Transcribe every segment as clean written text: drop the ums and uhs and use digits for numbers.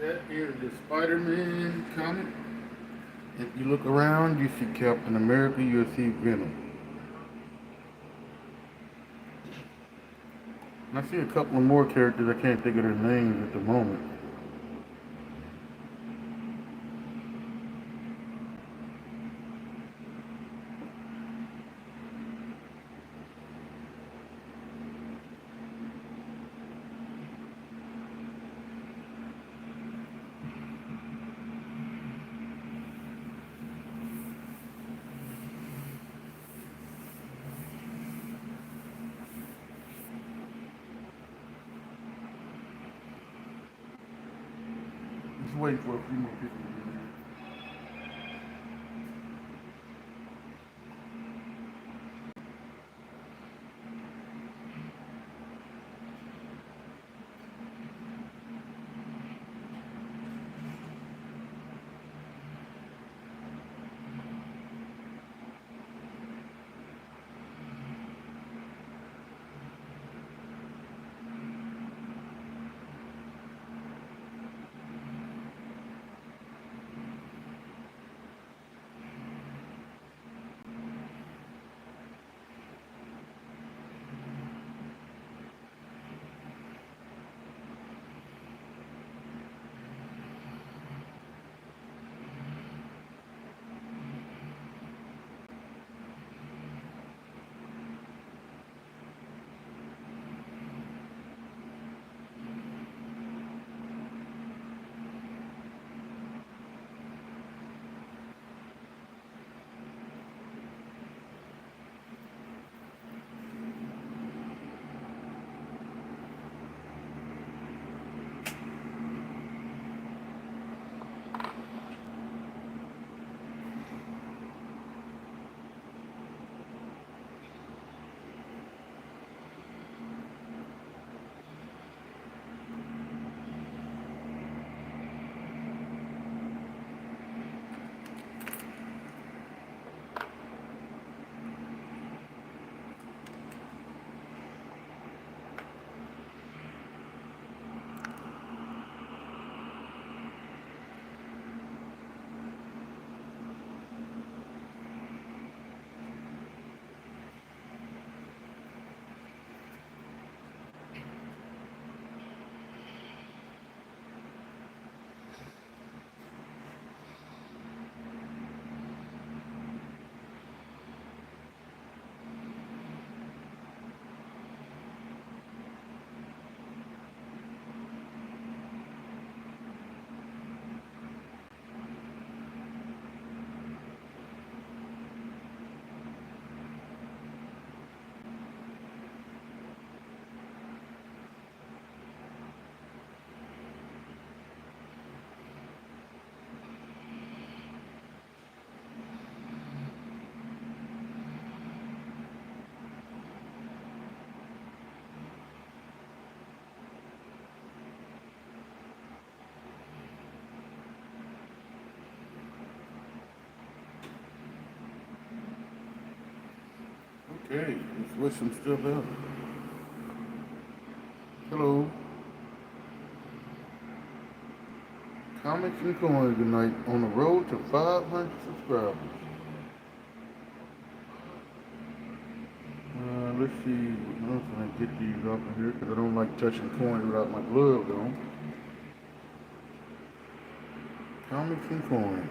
That is the Spider-Man comic. If you look around, you see Captain America, you'll see Venom. And I see a couple of more characters. I can't think of their names at the moment. Just waiting for a few more people to get in. Okay, let's wish them still there. Hello. Comics and Coins tonight on the road to 500 subscribers. Let's see what else I can get these up in here because I don't like touching coins without my gloves on. Comics and Coins.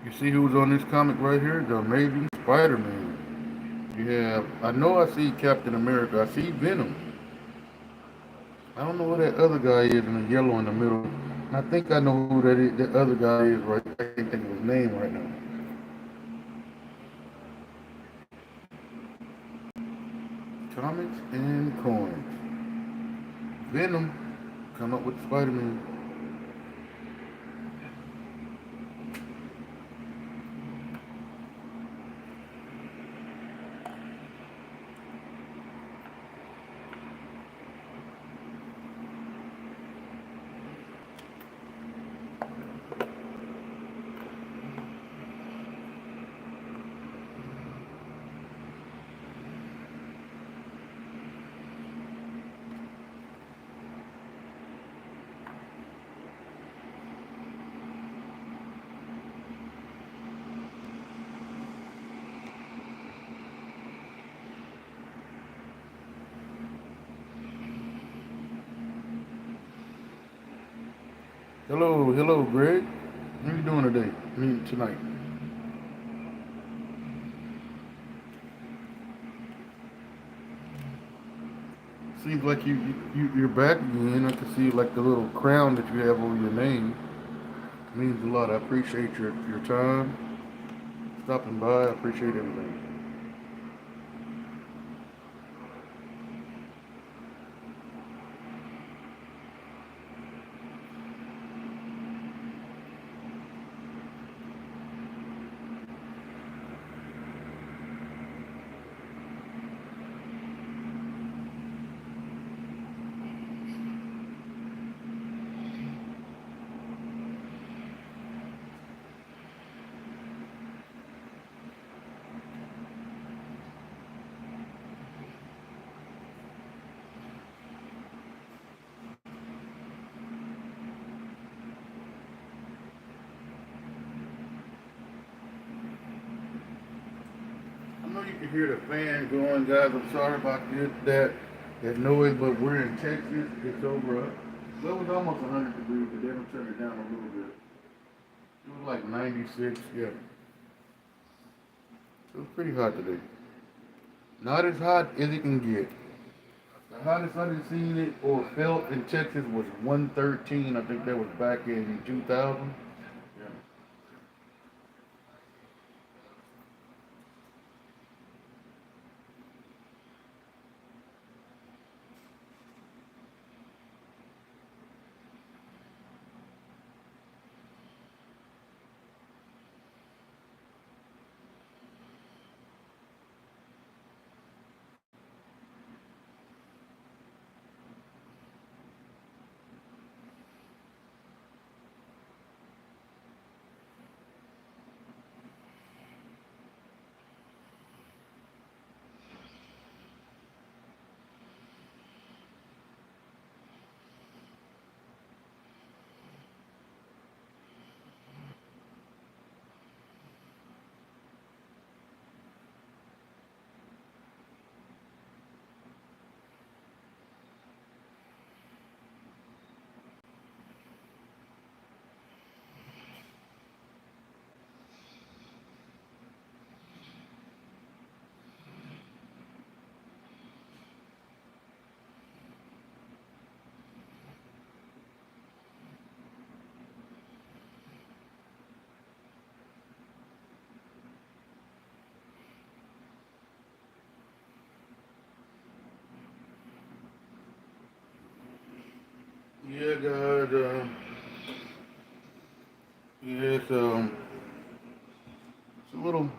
You see who's on this comic right here? The Amazing Spider-Man. You have, I know I see Captain America. I see Venom. I don't know who that other guy is in the yellow in the middle. I think I know who that is, that other guy is right. I can't think of his name right now. Comics and Coins. Venom come up with Spider-Man. Hello, Greg. How you doing today? I mean, tonight. Seems like you're back again. I can see like the little crown that you have over your name. It means a lot. I appreciate your time stopping by. I appreciate everything. I know you can hear the fan going, guys. I'm sorry about that noise, but we're in Texas. It's over. Well, it was almost 100 degrees, but then we turned it down a little bit. It was like 96. Yeah, it was pretty hot today. Not as hot as it can get. The hottest I've seen it or felt in Texas was 113. I think that was back in 2000. Yeah. Yeah, God. Yes. It's a little.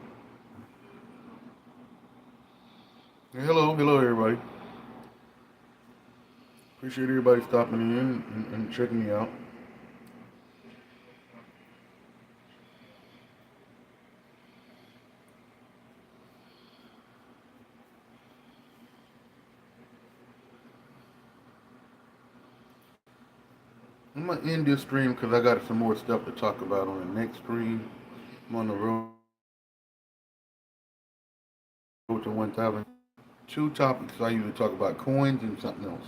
Yeah, hello, everybody. Appreciate everybody stopping in and checking me out. I'm gonna end this stream because I got some more stuff to talk about on the next stream. I'm on the road to 1,000. Two topics I usually talk about: coins and something else.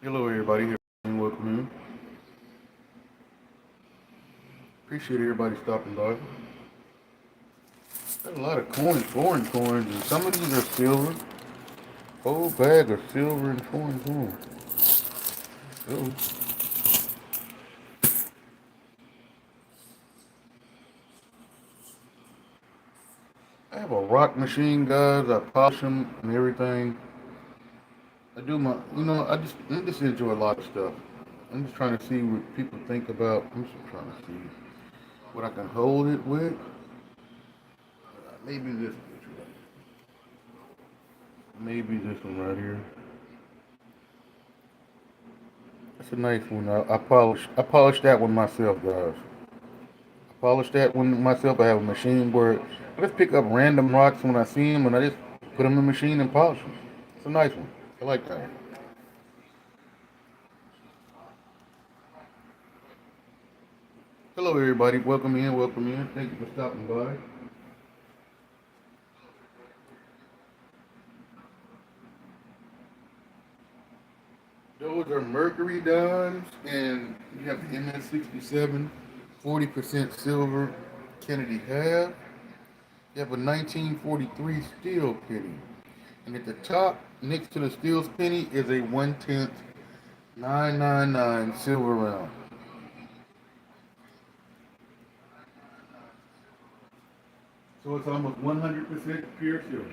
Hello, everybody. Welcome in. Appreciate everybody stopping by. Got a lot of coins, foreign coins, and some of these are silver. Whole bag of silver and foreign coins. Oh, I have a rock machine, guys. I polish them and everything. I do my, I just enjoy a lot of stuff. I'm just trying to see what people think about. I'm just trying to see what I can hold it with. Maybe this picture right here. Maybe this one right here. That's a nice one. I polished that one myself, guys. I polished that one myself. I have a machine where I just pick up random rocks when I see them and I just put them in the machine and polish them. It's a nice one. I like that one. Hello, everybody. Welcome in. Welcome in. Thank you for stopping by. Those are mercury Mercury dimes, and you have the MS-67, 40% silver Kennedy half. You have a 1943 steel penny. And at the top, next to the steel penny, is a 1/10 999 silver round. So it's almost 100% pure silver.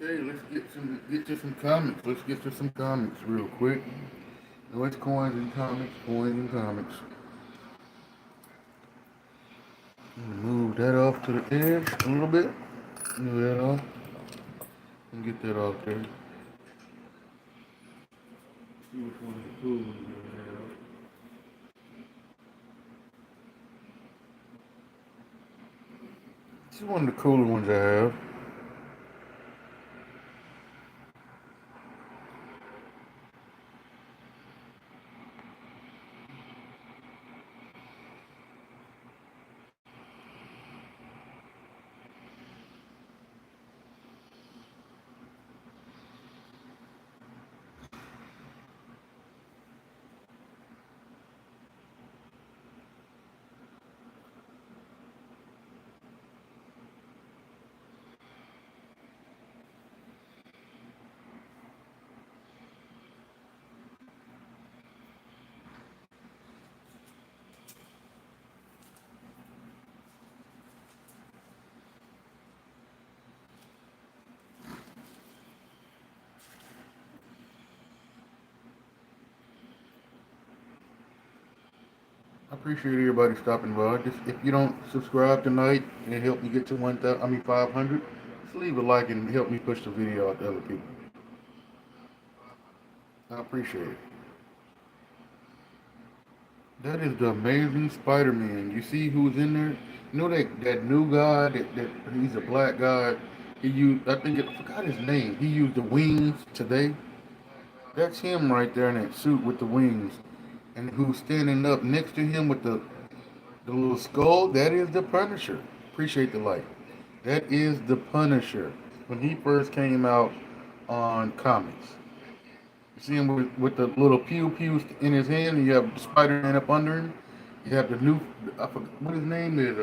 Okay, let's get to some comics. Let's get to some comics real quick. No, it's coins and comics, coins and comics. Move that off to the edge a little bit. Move that off and get that off there. See which one is the cool one. This is one of the cooler ones I have. I appreciate everybody stopping by. Just if you don't subscribe tonight and help me get to 1,000, 500, just leave a like and help me push the video out to other people. I appreciate it. That is the Amazing Spider-Man. You see who's in there? You know that new guy that he's a black guy. He used I forgot his name. He used the wings today. That's him right there in that suit with the wings, and who's standing up next to him with the little skull. That is the Punisher. Appreciate the light. That is the Punisher when he first came out on comics. You see him with the little pew pew in his hand, and you have Spider Man up under him. You have the new, I forget what his name is.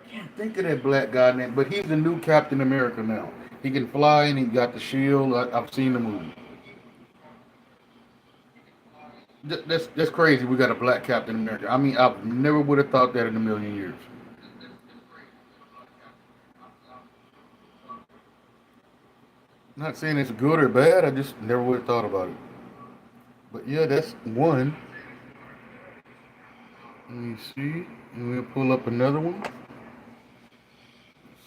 Can't think of that black guy name, but he's the new Captain America now. He can fly and he got the shield. I've seen the movie. That's crazy. We got a black Captain America. I mean, I never would have thought that in a million years. Not saying it's good or bad. I just never would have thought about it. But yeah, that's one. Let me see. And we'll pull up another one.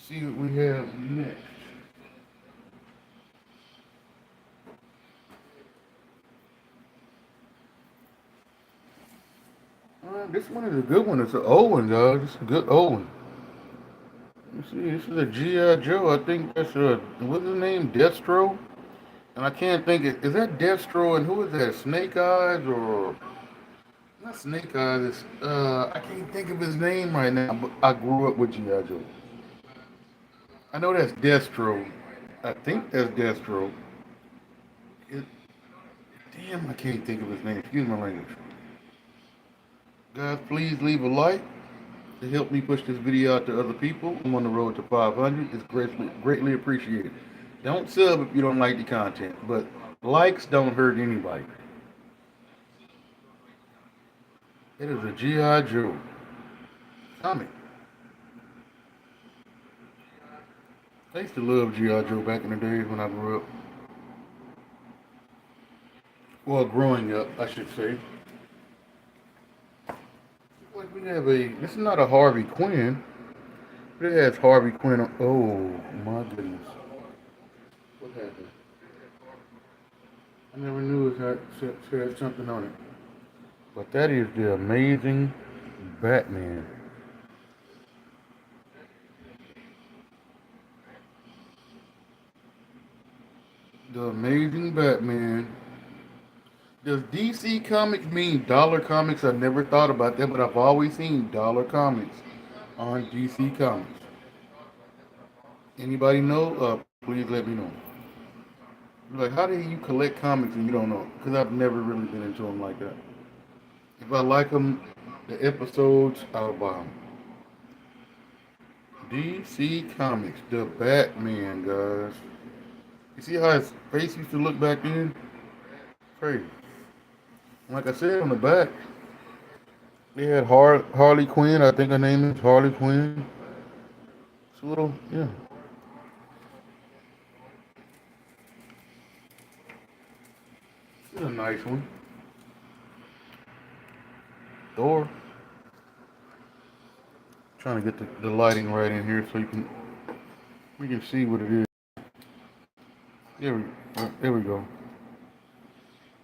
See what we have next. This one is a good one. It's an old one, guys. It's a good old one. Let me see. This is a G.I. Joe. I think that's what's his name? Destro? And I can't think is that Destro and who is that? Snake Eyes or not Snake Eyes? It's, I can't think of his name right now. But I grew up with G.I. Joe. I know that's Destro. I think that's Destro. It, damn, I can't think of his name. Excuse my language. Guys, please leave a like to help me push this video out to other people. I'm on the road to 500. It's greatly appreciated. Don't sub if you don't like the content, but likes don't hurt anybody. It is a G.I. Joe comic. I used to love G.I. Joe back in the days when I grew up. Well, growing up, I should say. We have a. This is not a Harvey Quinn, but it has Harvey Quinn. Oh my goodness! What happened? I never knew it had something on it. But that is the Amazing Batman. The Amazing Batman. Does DC Comics mean Dollar Comics? I never thought about that, but I've always seen Dollar Comics on DC Comics. Anybody know? Please let me know. Like, how do you collect comics and you don't know? Because I've never really been into them like that. If I like them, the episodes, I'll buy them. DC Comics, the Batman, guys. You see how his face used to look back then? Crazy. Like I said on the back, they had Harley Quinn. I think her name is Harley Quinn. It's a little, yeah. It's a nice one. Thor. Trying to get the lighting right in here so we can see what it is. There we go.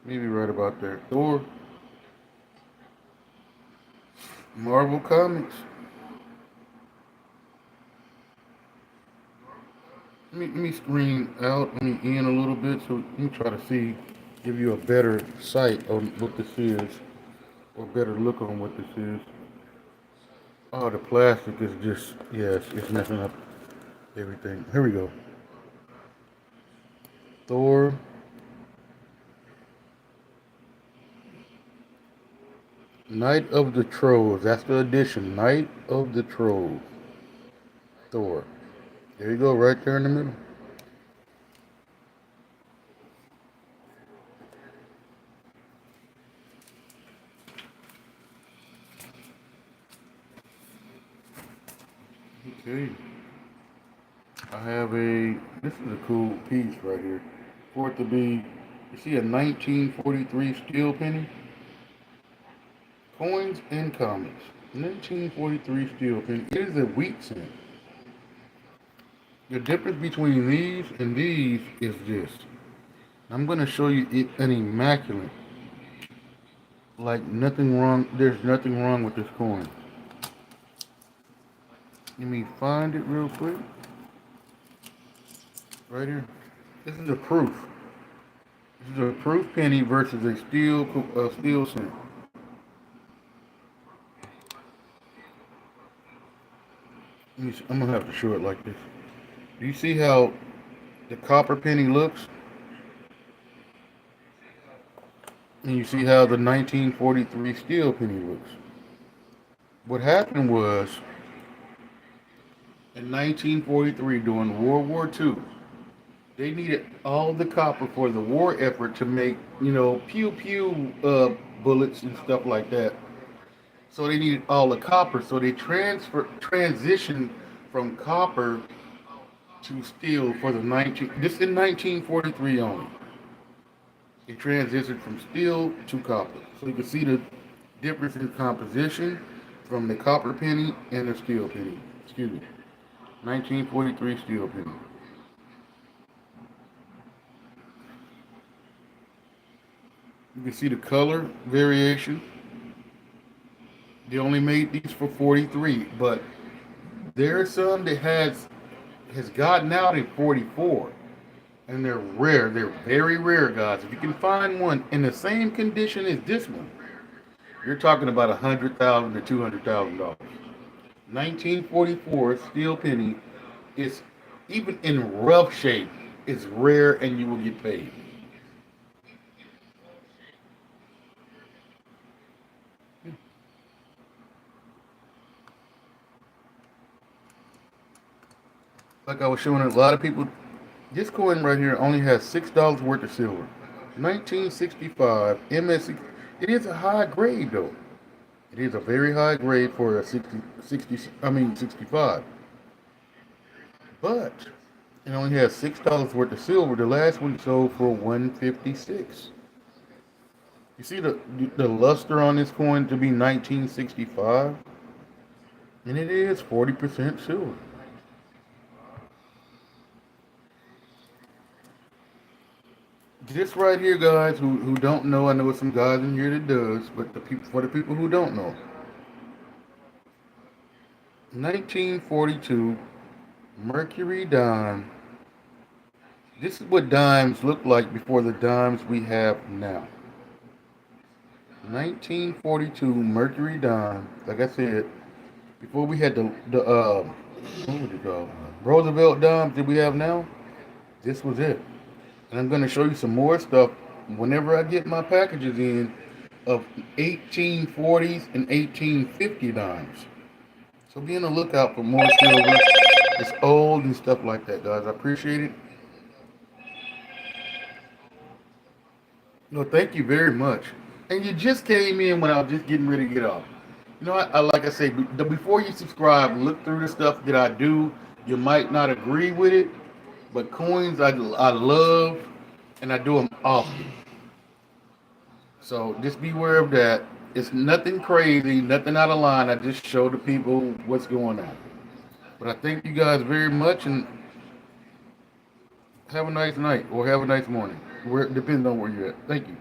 Maybe right about there. Thor. Marvel Comics. Let me screen out, let me in a little bit so let me try to see, give you a better sight on what this is, or better look on what this is. Oh, the plastic is just, yes, it's messing up everything. Here we go. Thor. Night of the Trolls. That's the edition. Night of the Trolls. Thor. There you go, right there in the middle. Okay. I have this is a cool piece right here. For it to be, you see a 1943 steel penny? Coins and comics. 1943 steel penny. It is a wheat cent. The difference between these and these is this. I'm going to show you an immaculate. Like nothing wrong. There's nothing wrong with this coin. Let me find it real quick. Right here. This is a proof. This is a proof penny versus a steel cent. I'm gonna have to show it like this. Do you see how the copper penny looks? And you see how the 1943 steel penny looks. What happened was in 1943 during World War II, they needed all the copper for the war effort to make, pew pew bullets and stuff like that. So they needed all the copper. So they transitioned from copper to steel for the 19. This in 1943 only. It transitioned from steel to copper. So you can see the difference in composition from the copper penny and the steel penny. Excuse me. 1943 steel penny. You can see the color variation. They only made these for 43, but there's some that has gotten out in 44. And they're rare. They're very rare, guys. If you can find one in the same condition as this one, you're talking about $100,000 to $200,000. 1944 steel penny is even in rough shape. It's rare, and you will get paid. Like I was showing a lot of people, this coin right here only has $6 worth of silver. 1965 MS. It is a high grade though. It is a very high grade for a 65. But it only has $6 worth of silver. The last one sold for 156. You see the luster on this coin to be 1965, and it is 40% silver. This right here, guys, who don't know, I know some guys in here that does, but for the people who don't know, 1942 Mercury dime. This is what dimes look like before the dimes we have now. 1942 Mercury dime. Like I said, before we had the what would you call Roosevelt dimes that we have now. This was it. And I'm gonna show you some more stuff whenever I get my packages in of 1840s and 1850 dimes. So be on the lookout for more silver. It's old and stuff like that, guys. I appreciate it. No, thank you very much. And you just came in when I was just getting ready to get off. You know, like I say, before you subscribe, look through the stuff that I do. You might not agree with it, but coins I love, and I do them often. So just be aware of that. It's nothing crazy, nothing out of line. I just show the people what's going on. But I thank you guys very much, and have a nice night or have a nice morning. Where depends on where you're at. Thank you.